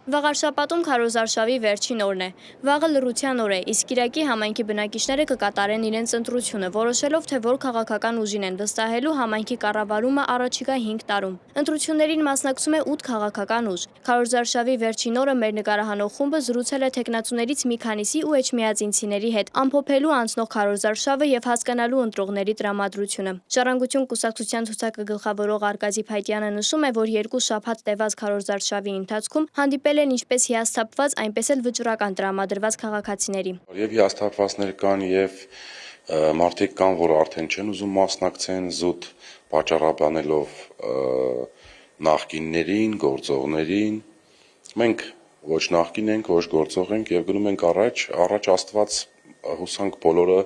Վաղարշաբաթում քարոզարշավի վերջին օրն է։ Վաղը լռության օր է, իսկ Կիրակի համայնքի բնակիչները կկատարեն իրենց ընտրությունը, որոշելով թե որ քաղաքական ուժին են վստահելու համայնքի կառավարումը առաջիկա 5 տարում։ Ընտրություններին մասնակցում է 8 քաղաքական ուժ։ Քարոզարշավի վերջին օրը մեր նկարահանող խումբը զրուցել է տեխնացուներից մի քանիսի ու էջմիածինցիների հետ, ամփոփելու անցնող քարոզարշավը եւ հասկանալու ընտրողների տրամադրությունը։ Ժառանգություն կուսակցության ցուցակը գլխավորող Արկադի Փայտյանը նշում է, որ 2 շաբաթ տևած քարոզարշավի ընթացքում հանդիպել են ինչպես հիասթափված, այնպես էլ վճռական տրամադրված քաղաքացիների։ Եվ հիասթափվածներ կան, եւ մարդիկ կան, որ արդեն չեն ուզում մասնակցեն, զուտ պատճառաբանելով նախկիններին, գործողներին։ Մենք ոչ նախկին ենք, ոչ գործող ենք եւ գնում ենք առաջ Աստված հուսանք բոլորը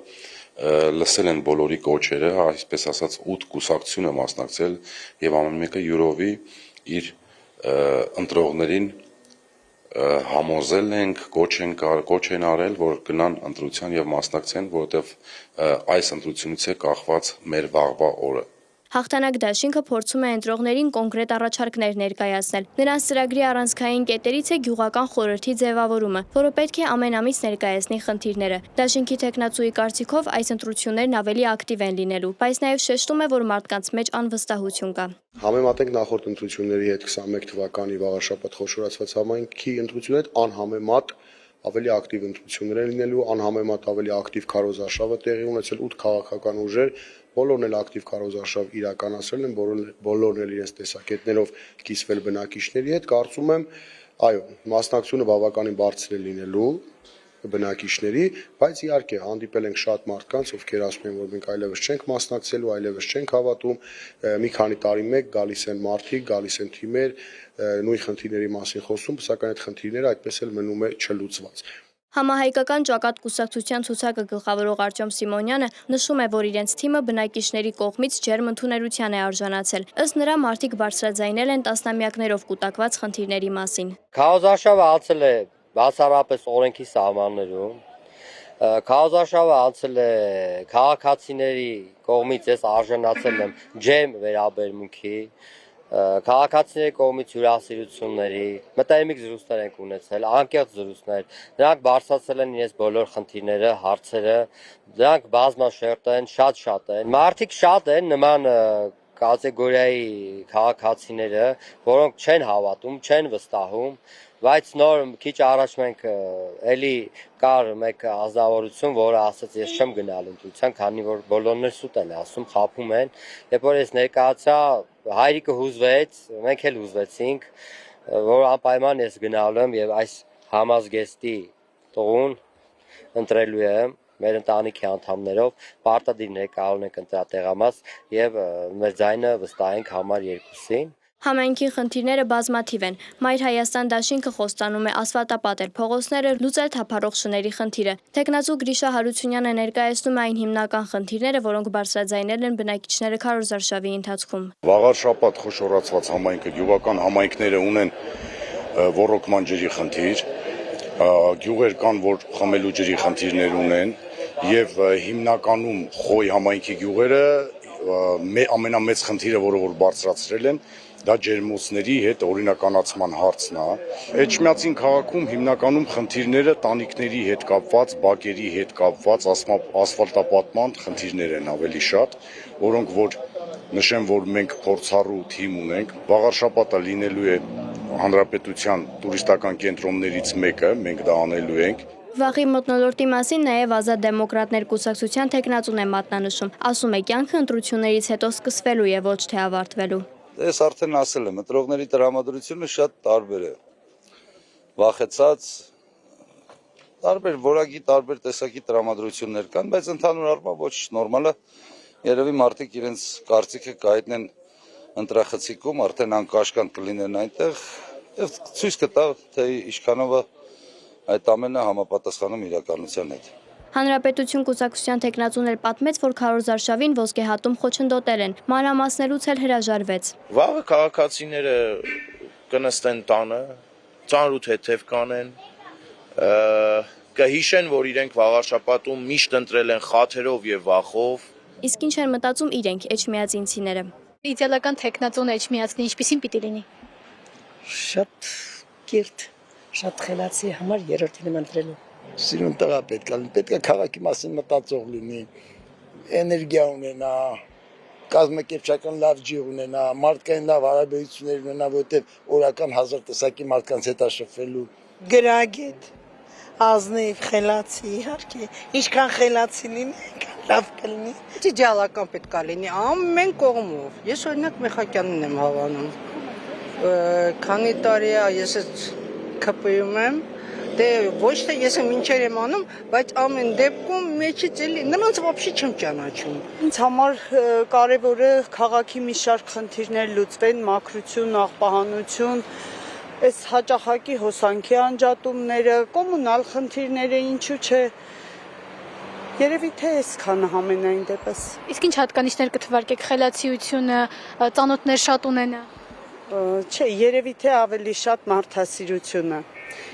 լսել են բոլորի կոչերը, այսպես ասած 8 կուսակցություն է մասնակցել եւ ամեն մեկը յուրովի իր ընտրողներին համոզել ենք, կոչ են արել, որ գնան ընտրության եւ մասնակցեն, որովհետեւ այս ընտրությունից է կախված մեր վաղվա օրը։ Հաղթանակ դաշինքը փորձում է ընտրողներին կոնկրետ առաջարկներ ներկայացնել։ Նրանց ծրագրի առանցքային կետերից է գյուղական խորհրդի ձևավորումը, որը պետք է ամեն ամիս ներկայացնի խնդիրները։ Դաշինքի տեխնացուի կարծիքով այս ընտրություններն ավելի ակտիվ են լինելու, բայց նաև շեշտում է, որ մարդկանց մեջ անվստահություն կա։ Համեմատենք նախորդ ընտրությունների հետ 21 թվականի վաղաշաբաթ խոշորացված համայնքի ընտրությունների հետ անհամեմատ ավելի ակտիվ ընտրություններ են լինելու, անհամեմատ ավելի ակտիվ քարոզարշավը տեղի ունեցել 8 քաղաքական ուժեր, բոլորն էլ ակտիվ քարոզարշավ իրականացրել են, բոլորն էլ իրենց տեսակետներով կիսվել բնակիչների հետ, կարծում եմ, այո, մասնակցությունը բավականին բարձր է լինելու բնակիչների, բայց իհարկե հանդիպել ենք շատ մարդկանց, ովքեր ասում են, որ մենք այլևս չենք մասնակցելու, այլևս չենք հավատում, մի քանի տարի մեկ գալիս են մարդիկ, գալիս են թիմեր, նույն խնդիրների մասին խոսում, սակայն այդ խնդիրները այդպես էլ մնում է չլուծված։ Համահայկական ճակատ կուսակցության ցուցակը գլխավորող Արտյոմ Սիմոնյանը նշում է, որ իրենց թիմը բնակիչների կողմից ջերմ ընդունելության է արժանացել։ Ըստ նրա մարդիկ բարձրաձայնել են տասնամյակներով կուտակված խնդիրների մասին։ Քարոզարշավը անցել է բացառապես օրենքի սահմաններում։ Քարոզարշավը անցել է քաղաքացիների կողմից, ես արժանացել եմ ջերմ վերաբերմունքի, քաղաքացիների կողմից հյուրասիրությունների, մտերմիկ զրույցներ ենք ունեցել, անկեղծ զրույցներ, նրանք բարձրացրել են իրենց բոլոր խնդիրները, հարցերը, նրանք բազմաշերտ են, շատ են, մարդիկ շատ են նման կատեգորիայի քաղաքացիները, որոնք չեն հավատում, չեն վստահում, բայց նոր քիչ առաջ մենք էլի կար մեկ ազնվորություն, որը ասաց ես չեմ գնալ ընտրության, քանի որ բոլորն էլ սուտ են ասում, խաբում են, երբ որ ես ներկայացա, հայրիկը հուզվեց, մենք էլ հուզվեցինք, որ անպայման ես գնալու եմ եւ այս համազգեստի տղուն ընտրելու եմ մեր ընտանիքի անդամներով, պարտադիր ներկայացնենք ընտրատեղամաս եւ մեր ձայնը վստահենք համար 2-ին։ Համայնքի խնդիրները բազմաթիվ են։ Մայր Հայաստան դաշինքը խոստանում է ասֆալտապատեր փողոցները, լուծել թափառող շների խնդիրը։ Տեխնացու Գրիշա Հարությունյանը ներկայացնում է այն հիմնական խնդիրները, որոնք բարձրաձայնել են բնակիչները քարոզարշավի ընթացքում։ Վաղարշաբաթ խոշորացված համայնքը գյուղական համայնքները ունեն ոռոգման ջրի խնդիր, գյուղեր կան, որ խմելու ջրի խնդիրներ ունեն, եւ հիմնականում Խոյ համայնքի գյուղերը ամենամեծ խնդիրը, որը որ բարձրացրել են, դա ջերմոցների հետ օրինականացման հարցն է։ Էջմիածին քաղաքում հիմնականում խնդիրները տանիքների հետ կապված, բակերի հետ կապված, ասֆալտապատման խնդիրներ են ավելի շատ, որոնք որ նշեմ, որ մենք փորձառու թիմ ունենք, վաղարշաբաթը լինելու է հանրապետության տուրիստական կենտրոններից մեկը, մենք դա անելու ենք։ Վաղի մթնոլորտի մասին նաև Ազատ դեմոկրատներ կուսակցության տեխնացուն է մատնանշում, ասում է կյանքը ընտրություններից հետո սկսվելու է, ոչ թե ավարտվելու։ Ես արդեն ասել եմ, ընտրողների տրամադրությունը շատ տարբեր է, վախեցած, տարբեր որակի, տարբեր տեսակի տրամադրություններ կան, բայց ընդհանուր առմամբ ոչ նորմալ է, երևի մարդիկ իրենց կարծիքը կհայտնեն ընտրախցիկում, արդեն անկաշկանդ կլինեն այնտեղ եւ ցույց կտա, թե ինչքանով այդ ամենը համապատասխանում իրականության հետ։ Հանրապետություն կուսակցության տեխնացուն էլ պատմեց, որ քարոզարշավին ոսկեհատում խոչընդոտել են, մանրամասնելուց էլ հրաժարվեց։ Վաղը քաղաքացիները կնստեն տանը, ծանր ու թեթև կանեն, կհիշեն, որ իրենք վաղարշաբաթում միշտ ընտրել են խաթերով եւ վախով։ Իսկ ինչ են մտածում իրենք էջմիածինցիները։ Իդեալական տեխնացուն էջմիածնի ինչպիսին պիտի լինի։ Շատ կիրթ, Շատ խելացի համար երրորդին եմ ընտրելու։ Սիրուն տղա պետք է քաղաքի մասին մտածող լինի, էներգիա ունենա, կազմակերպչական լավ ջիղ ունենա, մարդկային լավ հարաբերություններ ունենա, որտեղ օրական 1000 տեսակի մարդկանց հետ շփվելու։ Գրագետ, ազնիվ, խելացի, իհարկե, ինչքան խելացի լինի, լավ կլինի։ Իդեալական պետք է լինի ամեն կողմով։ Ես օրինակ Մեխակյանին եմ հավանում։ Քանի տարի է ես ԿՊ-ում եմ, դե ոչ թե ես մինչեր եմ անում, բայց ամեն դեպքում մեջից էլի նրանց вообще չեմ ճանաչում։ Ինձ համար կարևորը քաղաքի մի շարք խնդիրներ լուծվեն, մաքրություն, աղբահանություն, այս հաճախակի հոսանքի անջատումները, կոմունալ խնդիրները, ինչու՞ չէ։ Երևի թե այսքանը համենայն դեպս։ Իսկ ինչ հատկանիշներ կթվարկեք խելացիությունը, ծանոթներ շատ ունենա։ Չէ, երևի թե ավելի շատ մարդասիրությունը,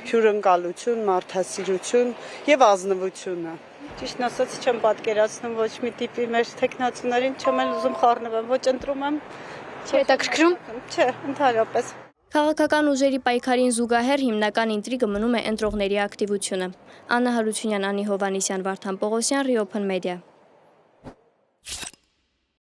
հյուրընկալություն, մարդասիրություն եւ ազնվությունը։ Ճիշտն ասած չեմ պատկերացնում ոչ մի տիպի մեր տեխնացուներին, չեմ էլ ուզում խառնվեմ, ոչ ընտրում եմ։ Չէ, հետաքրքրում։ Չէ, ընդհանրապես։ Քաղաքական ուժերի պայքարին զուգահեռ հիմնական ինտրիգը մնում է ընտրողների ակտիվությունը։ Աննա Հարությունյան, Անի Հովանեսյան, Վարդան Պողոսյան, Reopen Media։